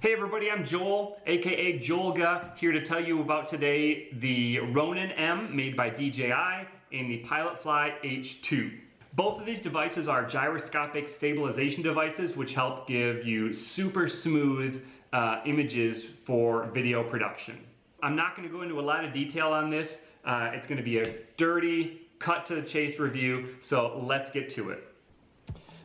Hey everybody, I'm Joel, aka Joelga, here to tell you about today the Ronin-M made by DJI and the Pilotfly H2. Both of these devices are gyroscopic stabilization devices which help give you super smooth images for video production. I'm not going to go into a lot of detail on this. It's going to be a dirty, cut to the chase review, so let's get to it.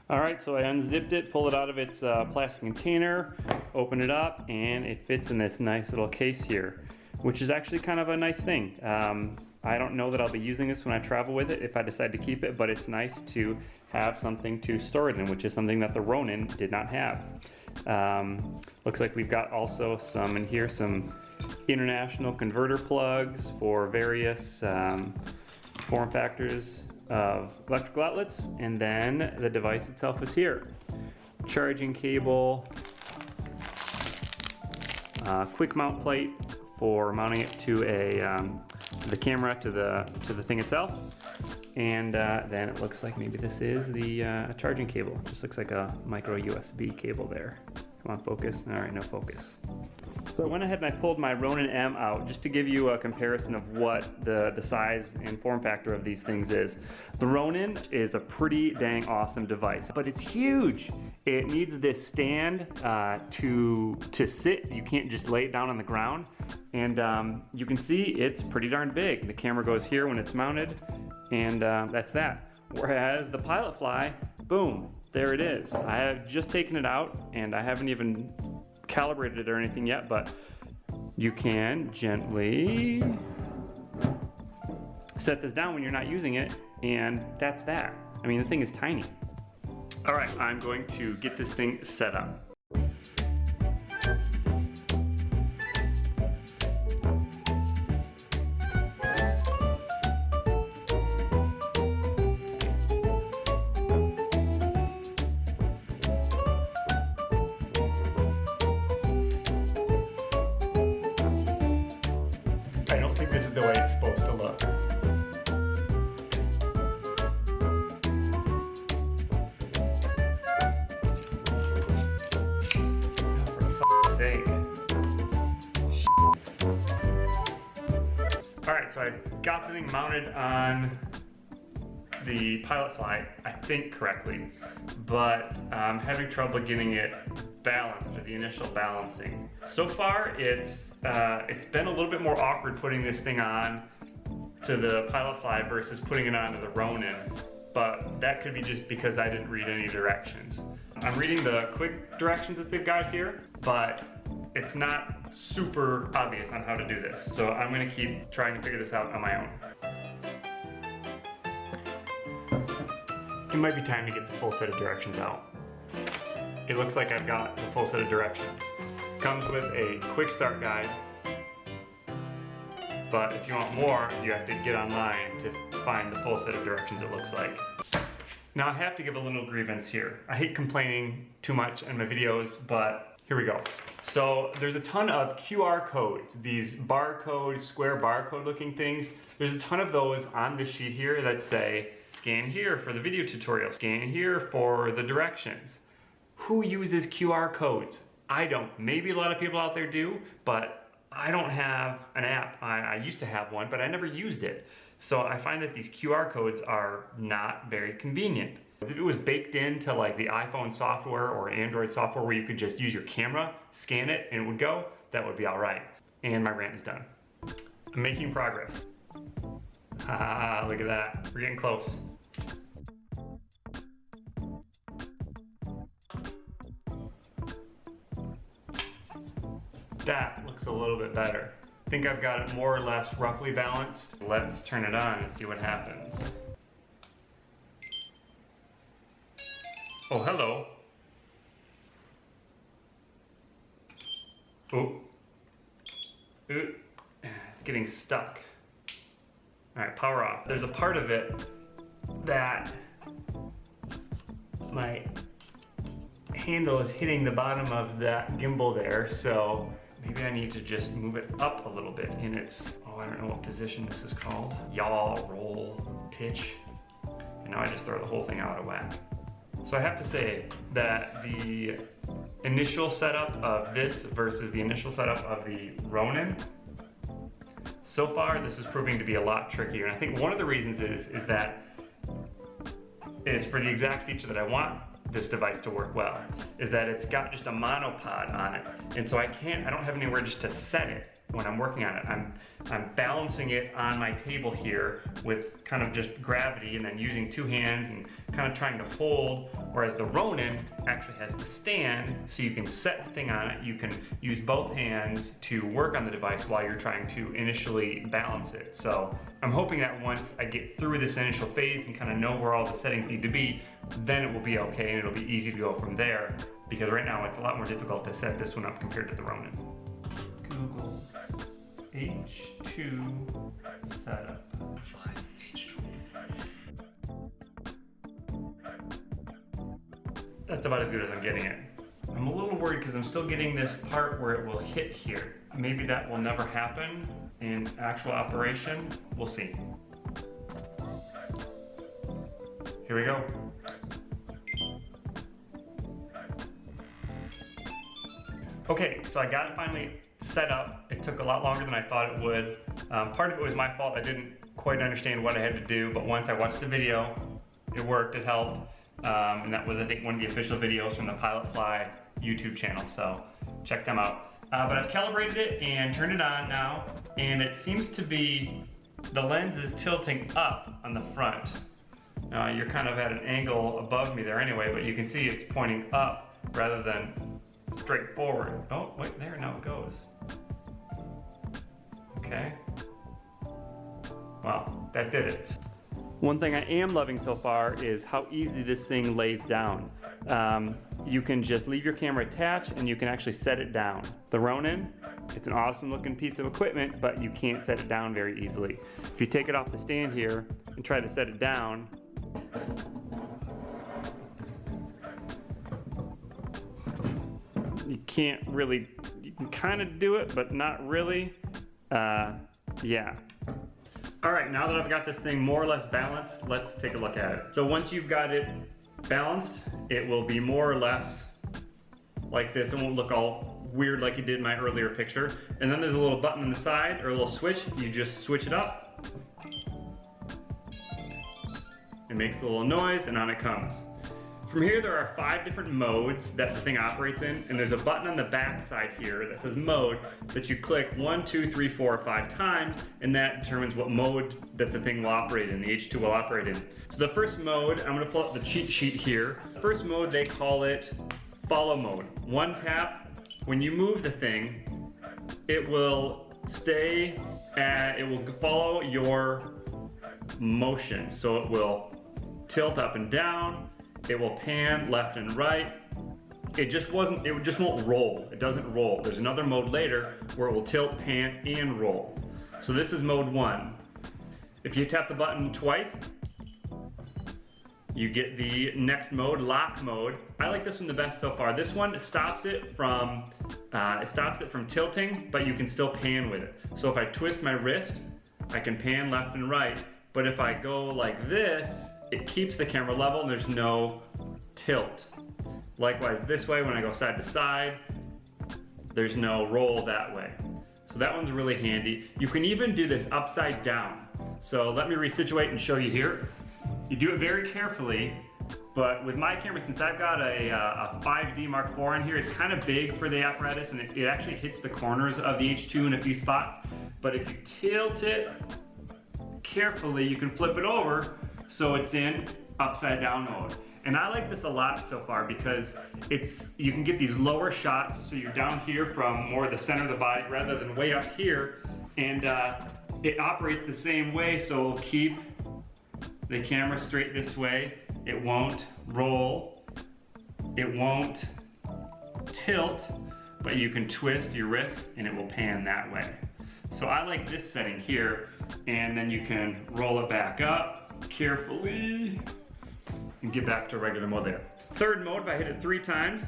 Alright, so I unzipped it, pulled it out of its plastic container, opened it up, and it fits in this nice little case here, which is actually kind of a nice thing. I don't know that I'll be using this when I travel with it if I decide to keep it, but it's nice to have something to store it in, which is something that the Ronin did not have. Looks like we've got also some in here, some international converter plugs for various form factors of electrical outlets, and then the device itself is here. Charging cable, quick mount plate for mounting it to the camera to the thing itself, and then it looks like maybe this is the charging cable. Just looks like a micro USB cable there. Come on, focus. All right, no focus. So I went ahead and I pulled my Ronin-M out just to give you a comparison of what the size and form factor of these things is. The Ronin is a pretty dang awesome device, but it's huge. It needs this stand to sit. You can't just lay it down on the ground. And you can see it's pretty darn big. The camera goes here when it's mounted, and that's that. Whereas the Pilotfly, boom, there it is. I have just taken it out and I haven't even calibrated it or anything yet, but you can gently set this down when you're not using it, and that's that. I mean, the thing is tiny. All right, I'm going to get this thing set up. I don't think this is the way it's supposed to look. For f***'s sake. Alright, so I got the thing mounted on the Pilotfly, I think correctly, but I'm having trouble getting it balanced, or the initial balancing. So far, it's been a little bit more awkward putting this thing on to the Pilotfly versus putting it onto the Ronin, but that could be just because I didn't read any directions. I'm reading the quick directions that they've got here, but it's not super obvious on how to do this. So I'm gonna keep trying to figure this out on my own. It might be time to get the full set of directions out. It looks like I've got the full set of directions. Comes with a quick start guide, but if you want more, you have to get online to find the full set of directions, it looks like. Now I have to give a little grievance here. I hate complaining too much in my videos, but here we go. So there's a ton of QR codes, these barcode, square barcode looking things. There's a ton of those on this sheet here that say, scan here for the video tutorial, scan here for the directions. Who uses QR codes? I don't. Maybe a lot of people out there do, but I don't have an app. I used to have one, but I never used it. So I find that these QR codes are not very convenient. If it was baked into like the iPhone software or Android software where you could just use your camera, scan it, and it would go, that would be all right. And my rant is done. I'm making progress. Ah, look at that. We're getting close. That looks a little bit better. I think I've got it more or less roughly balanced. Let's turn it on and see what happens. Oh, hello. Oh. Ooh. It's getting stuck. All right, power off. There's a part of it that my handle is hitting the bottom of that gimbal there, so maybe I need to just move it up a little bit in its, oh, I don't know what position this is called. Yaw, roll, pitch. And now I just throw the whole thing out of whack. So I have to say that the initial setup of this versus the initial setup of the Ronin, so far this is proving to be a lot trickier. And I think one of the reasons is that is for the exact feature that I want this device to work well, is that it's got just a monopod on it. And so I don't have anywhere just to set it when I'm working on it. I'm balancing it on my table here with kind of just gravity and then using two hands and kind of trying to hold, whereas the Ronin actually has the stand so you can set the thing on it. You can use both hands to work on the device while you're trying to initially balance it. So I'm hoping that once I get through this initial phase and kind of know where all the settings need to be, then it will be okay and it'll be easy to go from there, because right now it's a lot more difficult to set this one up compared to the Ronin. Google H2 setup. That's about as good as I'm getting it. I'm a little worried because I'm still getting this part where it will hit here. Maybe that will never happen in actual operation. We'll see. Here we go. Okay, so I got it finally set up. It took a lot longer than I thought it would. Part of it was my fault. I didn't quite understand what I had to do, but once I watched the video, it worked, it helped. And that was, I think, one of the official videos from the Pilotfly YouTube channel, so check them out. But I've calibrated it and turned it on now, and it seems to be, the lens is tilting up on the front. You're kind of at an angle above me there anyway, but you can see it's pointing up rather than straight forward. Oh, wait, there, now it goes. Okay. Well, that did it. One thing I am loving so far is how easy this thing lays down. You can just leave your camera attached and you can actually set it down. The Ronin, it's an awesome looking piece of equipment, but you can't set it down very easily. If you take it off the stand here and try to set it down, you can't really, you can kind of do it, but not really. Yeah. All right, now that I've got this thing more or less balanced, let's take a look at it. So once you've got it balanced, it will be more or less like this. It won't look all weird like you did in my earlier picture. And then there's a little button on the side, or a little switch. You just switch it up. It makes a little noise, and on it comes. From here, there are 5 different modes that the thing operates in, and there's a button on the back side here that says mode that you click 1, 2, 3, 4, or 5 times, and that determines what mode that the thing will operate in, the H2 will operate in. So the first mode, I'm gonna pull up the cheat sheet here. First mode, they call it follow mode. One tap, when you move the thing, it will stay at, it will follow your motion. So it will tilt up and down, it will pan left and right. It just won't roll. It doesn't roll. There's another mode later where it will tilt, pan, and roll. So this is mode 1. If you tap the button twice, you get the next mode, lock mode. I like this one the best so far. This one stops it from tilting, but you can still pan with it. So if I twist my wrist, I can pan left and right. But if I go like this, it keeps the camera level and there's no tilt. Likewise this way, when I go side to side, there's no roll that way. So that one's really handy. You can even do this upside down. So let me resituate and show you here. You do it very carefully, but with my camera, since I've got a 5D Mark IV in here, it's kind of big for the apparatus and it actually hits the corners of the H2 in a few spots. But if you tilt it carefully, you can flip it over so it's in upside down mode. And I like this a lot so far because you can get these lower shots, so you're down here from more the center of the body rather than way up here, and it operates the same way, so it'll keep the camera straight this way. It won't roll, it won't tilt, but you can twist your wrist and it will pan that way. So I like this setting here, and then you can roll it back up carefully and get back to regular mode there. Third mode, if I hit it 3 times,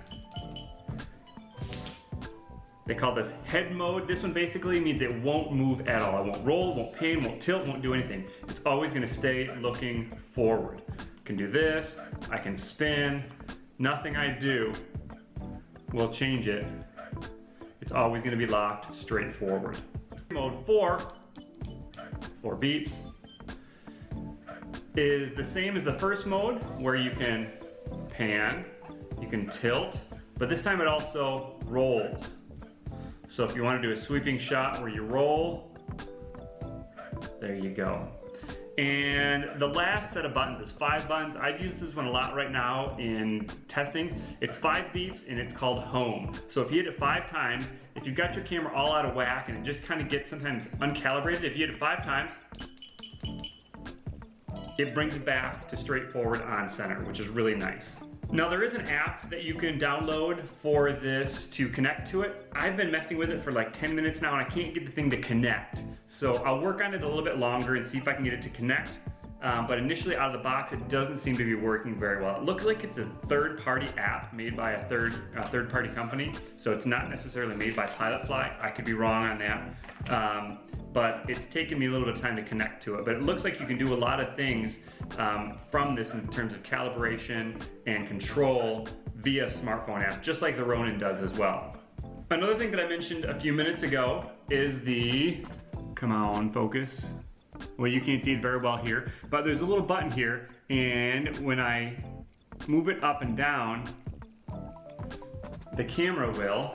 they call this head mode. This one basically means it won't move at all. It won't roll, won't pan, won't tilt, won't do anything. It's always gonna stay looking forward. can do this, I can spin. Nothing I do will change it. It's always going to be locked straight forward. Mode 4 beeps, is the same as the first mode, where you can pan, you can tilt, but this time it also rolls. So if you want to do a sweeping shot where you roll, there you go. And the last set of buttons is 5 buttons. I've used this one a lot right now in testing. It's 5 beeps and it's called home. So if you hit it 5 times, if you've got your camera all out of whack and it just kind of gets sometimes uncalibrated, if you hit it 5 times, it brings it back to straightforward on center, which is really nice. Now there is an app that you can download for this to connect to it. I've been messing with it for like 10 minutes now and I can't get the thing to connect. So I'll work on it a little bit longer and see if I can get it to connect. But initially out of the box, it doesn't seem to be working very well. It looks like it's a third-party app made by a third-party company. So it's not necessarily made by Pilotfly. I could be wrong on that. But it's taken me a little bit of time to connect to it. But it looks like you can do a lot of things from this in terms of calibration and control via smartphone app, just like the Ronin does as well. Another thing that I mentioned a few minutes ago is the, come on, focus. Well, you can't see it very well here, but there's a little button here, and when I move it up and down, the camera will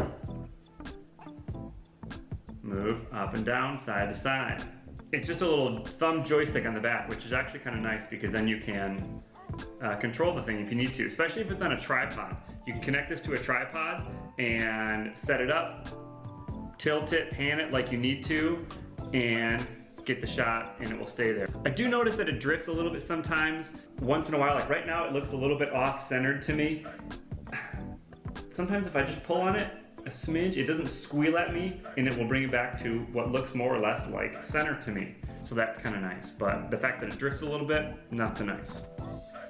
move up and down, side to side. It's just a little thumb joystick on the back, which is actually kind of nice because then you can control the thing if you need to, especially if it's on a tripod. You can connect this to a tripod and set it up, tilt it, pan it like you need to, and get the shot and it will stay there. I do notice that it drifts a little bit sometimes. Once in a while, like right now, it looks a little bit off-centered to me. Sometimes if I just pull on it a smidge, it doesn't squeal at me and it will bring it back to what looks more or less like center to me. So that's kind of nice, but the fact that it drifts a little bit, not so nice.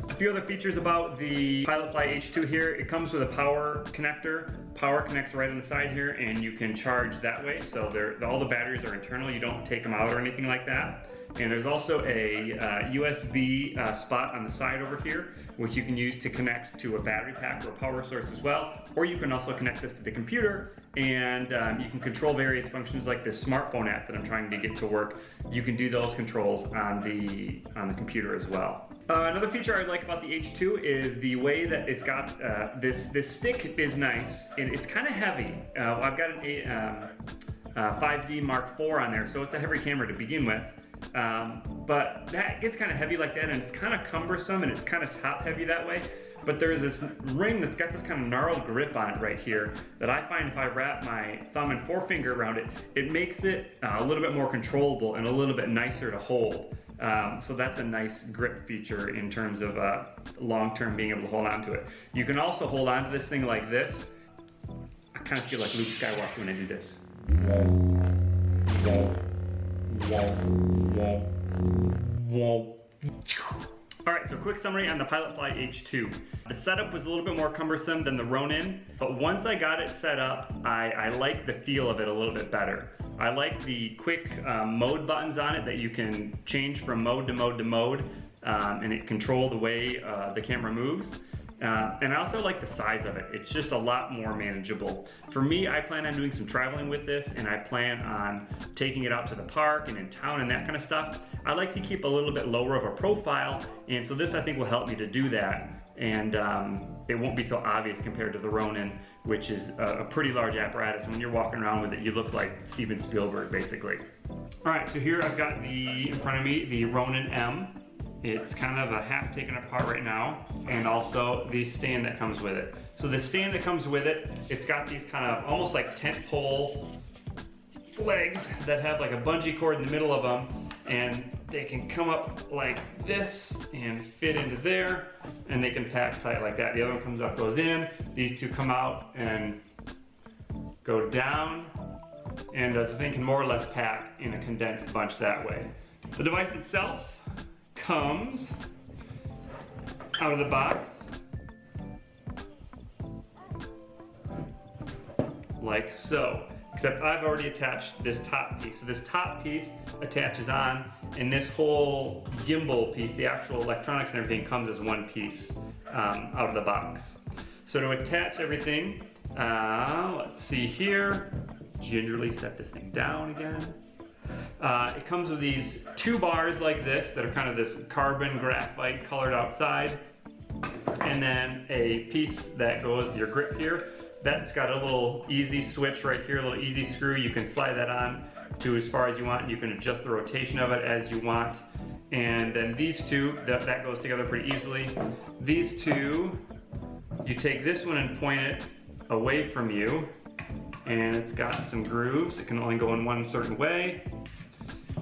A few other features about the Pilotfly H2 here. It comes with a power connector. Power connects right on the side here and you can charge that way. So all the batteries are internal. You don't take them out or anything like that. And there's also a USB spot on the side over here, which you can use to connect to a battery pack or a power source as well. Or you can also connect this to the computer and you can control various functions like this smartphone app that I'm trying to get to work. You can do those controls on the computer as well. Another feature I like about the H2 is the way that it's got this stick is nice and it's kind of heavy. I've got an 5D Mark IV on there, so it's a heavy camera to begin with. But that gets kind of heavy like that and it's kind of cumbersome and it's kind of top heavy that way. But there's this ring that's got this kind of gnarled grip on it right here that I find if I wrap my thumb and forefinger around it, it makes it a little bit more controllable and a little bit nicer to hold. So that's a nice grip feature in terms of long-term being able to hold on to it. You can also hold on to this thing like this. I kind of feel like Luke Skywalker when I do this. Alright, so quick summary on the Pilotfly H2. The setup was a little bit more cumbersome than the Ronin, but once I got it set up, I like the feel of it a little bit better. I like the quick mode buttons on it that you can change from mode to mode to mode, and it control the way the camera moves. And I also like the size of it. It's just a lot more manageable. For me, I plan on doing some traveling with this and I plan on taking it out to the park and in town and that kind of stuff. I like to keep a little bit lower of a profile, and so this I think will help me to do that. And it won't be so obvious compared to the Ronin, which is a pretty large apparatus. When you're walking around with it, you look like Steven Spielberg, basically. All right, so here I've got in front of me, the Ronin-M. It's kind of a half taken apart right now, and also the stand that comes with it. So the stand that comes with it, it's got these kind of almost like tent pole legs that have like a bungee cord in the middle of them, and they can come up like this and fit into there, and they can pack tight like that. The other one comes up, goes in. These two come out and go down, and the thing can more or less pack in a condensed bunch that way. The device itself comes out of the box like so. except I've already attached this top piece. So this top piece attaches on, and this whole gimbal piece, the actual electronics and everything, comes as one piece out of the box. So to attach everything, let's see here, gingerly set this thing down again. It comes with these two bars like this that are kind of this carbon graphite colored outside, and then a piece that goes to your grip here. That's got a little easy switch right here, a little easy screw. You can slide that on to as far as you want. You can adjust the rotation of it as you want. And then these two, that goes together pretty easily. These two, you take this one and point it away from you, and it's got some grooves. It can only go in one certain way.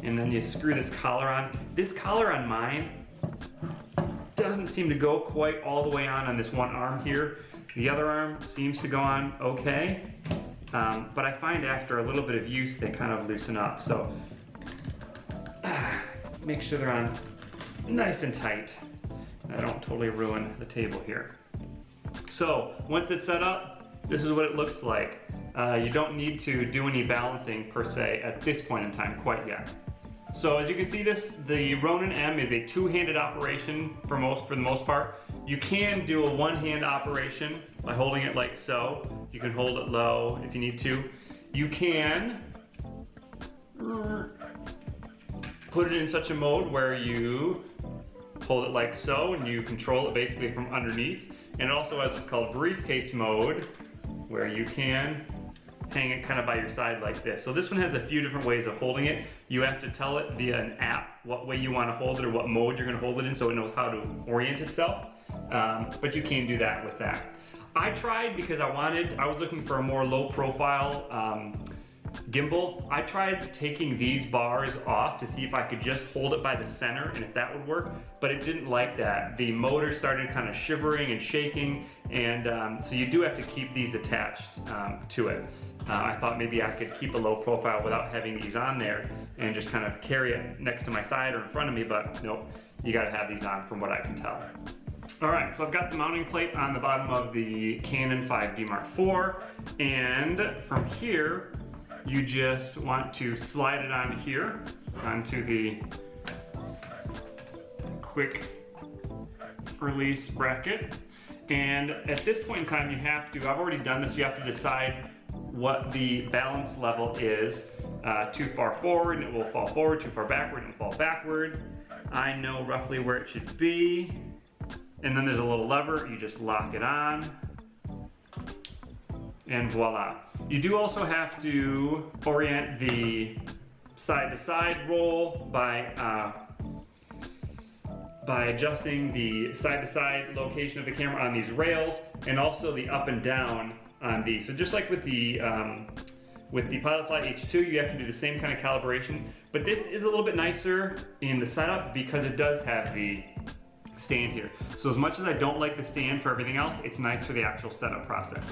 And then you screw this collar on. This collar on mine doesn't seem to go quite all the way on this one arm here. The other arm seems to go on okay, but I find after a little bit of use they kind of loosen up. So make sure they're on nice and tight. I don't totally ruin the table here. So once it's set up, this is what it looks like. You don't need to do any balancing per se at this point in time quite yet. So as you can see, the Ronin-M is a two-handed operation for the most part. You can do a one-hand operation by holding it like so. You can hold it low if you need to. You can put it in such a mode where you hold it like so and you control it basically from underneath. And it also has what's called briefcase mode, where you can hang it kind of by your side like this. So this one has a few different ways of holding it. You have to tell it via an app what way you want to hold it or what mode you're going to hold it in, so it knows how to orient itself. But you can do that with that. I tried because I was looking for a more low profile gimbal. I tried taking these bars off to see if I could just hold it by the center and if that would work, but it didn't like that. The motor started kind of shivering and shaking, and so you do have to keep these attached to it. I thought maybe I could keep a low profile without having these on there and just kind of carry it next to my side or in front of me, but nope, you gotta have these on from what I can tell. All right, so I've got the mounting plate on the bottom of the Canon 5D Mark IV, and from here, you just want to slide it on here, onto the quick release bracket. And at this point in time, you have to, I've already done this, you have to decide what the balance level is. Too far forward and it will fall forward, too far backward and it will fall backward. I know roughly where it should be. And then there's a little lever, you just lock it on, and voila. You do also have to orient the side-to-side roll by adjusting the side-to-side location of the camera on these rails, and also the up and down on these. So just like with the Pilotfly H2, you have to do the same kind of calibration, but this is a little bit nicer in the setup because it does have the stand here. So as much as I don't like the stand for everything else, it's nice for the actual setup process.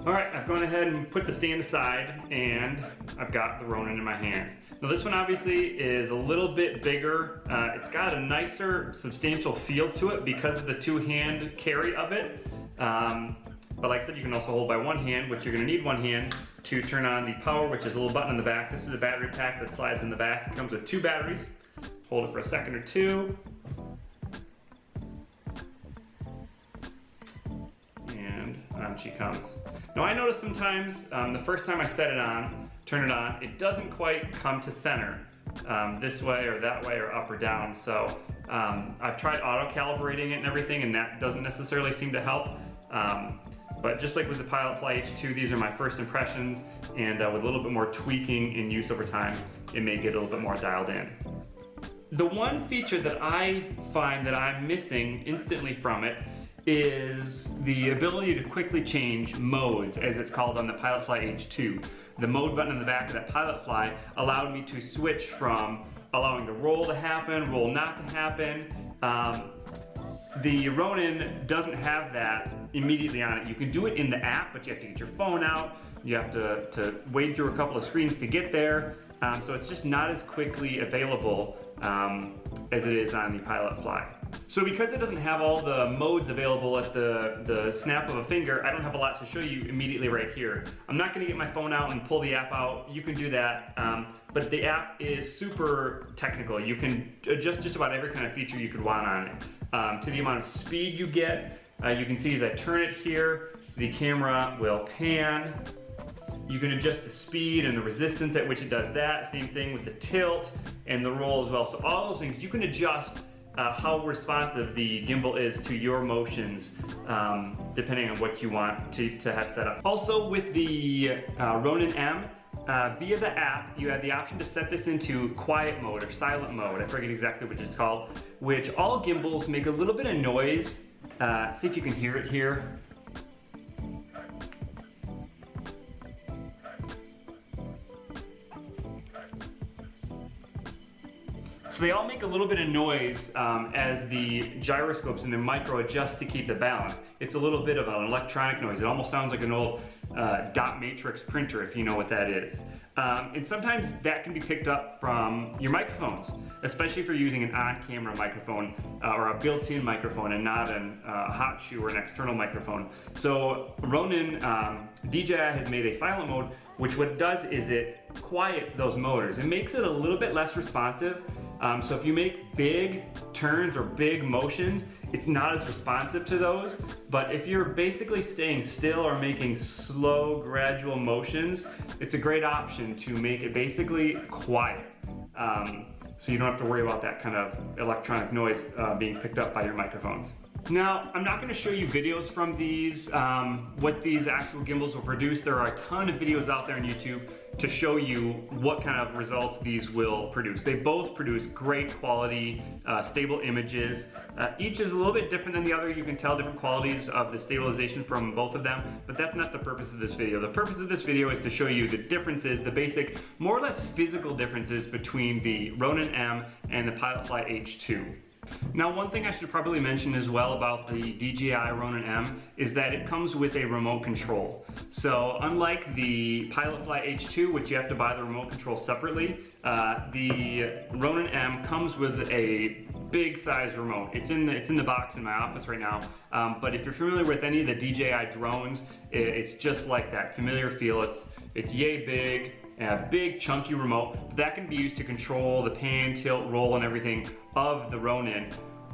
All right, I've gone ahead and put the stand aside, and I've got the Ronin in my hands. Now this one obviously is a little bit bigger. It's got a nicer, substantial feel to it because of the two-hand carry of it. But like I said, you can also hold by one hand, which you're gonna need one hand to turn on the power, which is a little button on the back. This is a battery pack that slides in the back. It comes with two batteries. Hold it for a second or two. And on she comes. Now I notice sometimes the first time I turn it on, it doesn't quite come to center this way or that way or up or down. So I've tried auto calibrating it and everything, and that doesn't necessarily seem to help. But just like with the Pilotfly H2, these are my first impressions, and with a little bit more tweaking in use over time, it may get a little bit more dialed in. The one feature that I find that I'm missing instantly from it is the ability to quickly change modes, as it's called on the Pilotfly H2. The mode button in the back of that Pilotfly allowed me to switch from allowing the roll to happen, roll not to happen. The Ronin doesn't have that immediately on it. You can do it in the app, but you have to get your phone out. You have to wade through a couple of screens to get there. So it's just not as quickly available as it is on the Pilotfly. So because it doesn't have all the modes available at the snap of a finger, I don't have a lot to show you immediately right here. I'm not going to get my phone out and pull the app out. You can do that, but the app is super technical. You can adjust just about every kind of feature you could want on it. To the amount of speed you get, you can see as I turn it here, the camera will pan. You can adjust the speed and the resistance at which it does that. Same thing with the tilt and the roll as well. So all those things, you can adjust how responsive the gimbal is to your motions, depending on what you want to have set up. Also with the Ronin-M, via the app, you have the option to set this into quiet mode or silent mode. I forget exactly what it's called, which all gimbals make a little bit of noise. See if you can hear it here. So they all make a little bit of noise as the gyroscopes and the micro adjust to keep the balance. It's a little bit of an electronic noise. It almost sounds like an old dot matrix printer, if you know what that is. And sometimes that can be picked up from your microphones, especially if you're using an on-camera microphone or a built-in microphone and not a hot shoe or an external microphone. So Ronin, DJI has made a silent mode, which what it does is it quiets those motors. It makes it a little bit less responsive. So if you make big turns or big motions, it's not as responsive to those. But if you're basically staying still or making slow, gradual motions, it's a great option to make it basically quiet. So you don't have to worry about that kind of electronic noise being picked up by your microphones. Now, I'm not going to show you videos from these, what these actual gimbals will produce. There are a ton of videos out there on YouTube to show you what kind of results these will produce. They both produce great quality, stable images. Each is a little bit different than the other. You can tell different qualities of the stabilization from both of them, but that's not the purpose of this video. The purpose of this video is to show you the differences, the basic, more or less physical differences between the Ronin-M and the Pilotfly H2. Now, one thing I should probably mention as well about the DJI Ronin-M is that it comes with a remote control. So unlike the Pilotfly H2, which you have to buy the remote control separately, the Ronin-M comes with a big size remote. It's in the box in my office right now. But if you're familiar with any of the DJI drones, it's just like that familiar feel. It's yay big. A big chunky remote that can be used to control the pan, tilt, roll, and everything of the Ronin.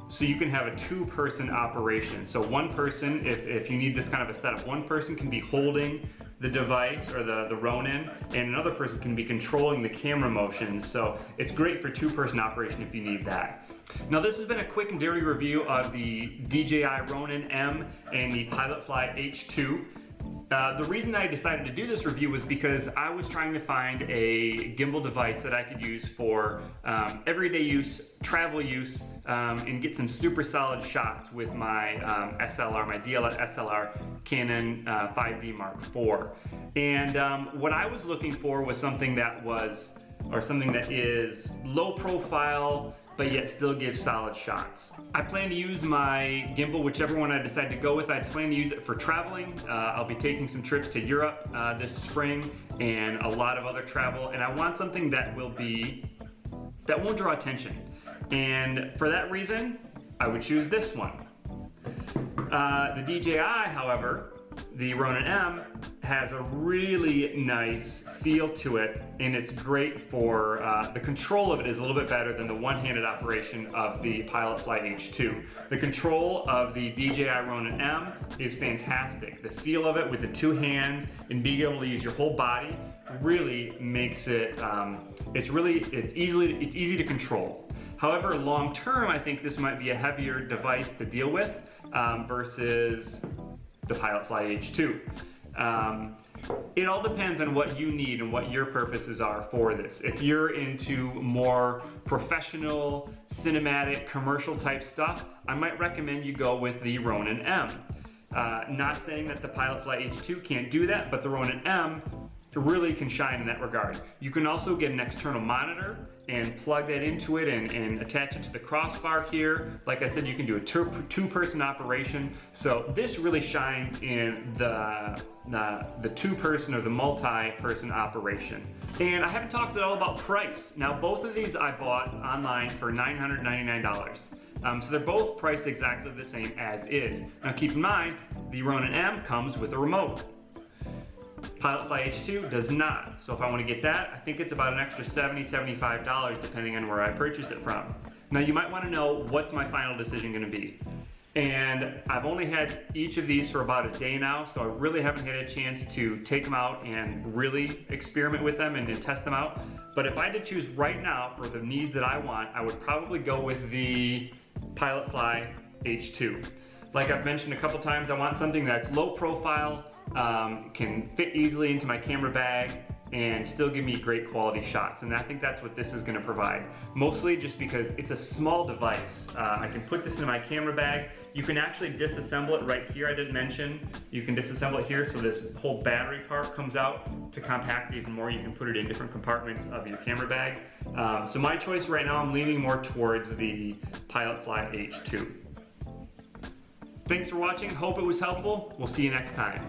So you can have a two-person operation. So one person, if you need this kind of a setup, one person can be holding the device or the Ronin, and another person can be controlling the camera motions. So it's great for two-person operation if you need that. Now, this has been a quick and dirty review of the DJI Ronin-M and the Pilotfly H2. The reason I decided to do this review was because I was trying to find a gimbal device that I could use for everyday use, travel use, and get some super solid shots with my SLR, my DSLR Canon 5D Mark IV. And what I was looking for was something that is low profile, but yet still gives solid shots. I plan to use my gimbal, whichever one I decide to go with. I plan to use it for traveling. I'll be taking some trips to Europe this spring and a lot of other travel, and I want something that won't draw attention. And for that reason, I would choose this one. The DJI, however, the Ronin-M, has a really nice feel to it, and it's great for, the control of it is a little bit better than the one-handed operation of the Pilotfly H2. The control of the DJI Ronin-M is fantastic. The feel of it with the two hands and being able to use your whole body really makes it, it's easy to control. However, long term, I think this might be a heavier device to deal with versus the Pilotfly H2. It all depends on what you need and what your purposes are for this. If you're into more professional, cinematic, commercial type stuff, I might recommend you go with the Ronin-M. Not saying that the Pilotfly H2 can't do that, but the Ronin-M really can shine in that regard. You can also get an external monitor and plug that into it and attach it to the crossbar here. Like I said, you can do a two-person operation. So this really shines in the two-person or the multi-person operation. And I haven't talked at all about price. Now, both of these I bought online for $999. So they're both priced exactly the same as is. Now keep in mind, the Ronin-M comes with a remote. Pilotfly H2 does not. So if I want to get that, I think it's about an extra $70, $75 depending on where I purchase it from. Now you might want to know, what's my final decision going to be? And I've only had each of these for about a day now, so I really haven't had a chance to take them out and really experiment with them and test them out. But if I had to choose right now for the needs that I want, I would probably go with the Pilotfly H2. Like I've mentioned a couple times, I want something that's low profile, can fit easily into my camera bag, and still give me great quality shots. And I think that's what this is going to provide. Mostly just because it's a small device. I can put this in my camera bag. You can actually disassemble it right here. I didn't mention. You can disassemble it here, so this whole battery part comes out. To compact it even more, you can put it in different compartments of your camera bag. So my choice right now, I'm leaning more towards the Pilotfly H2. Thanks for watching. Hope it was helpful. We'll see you next time.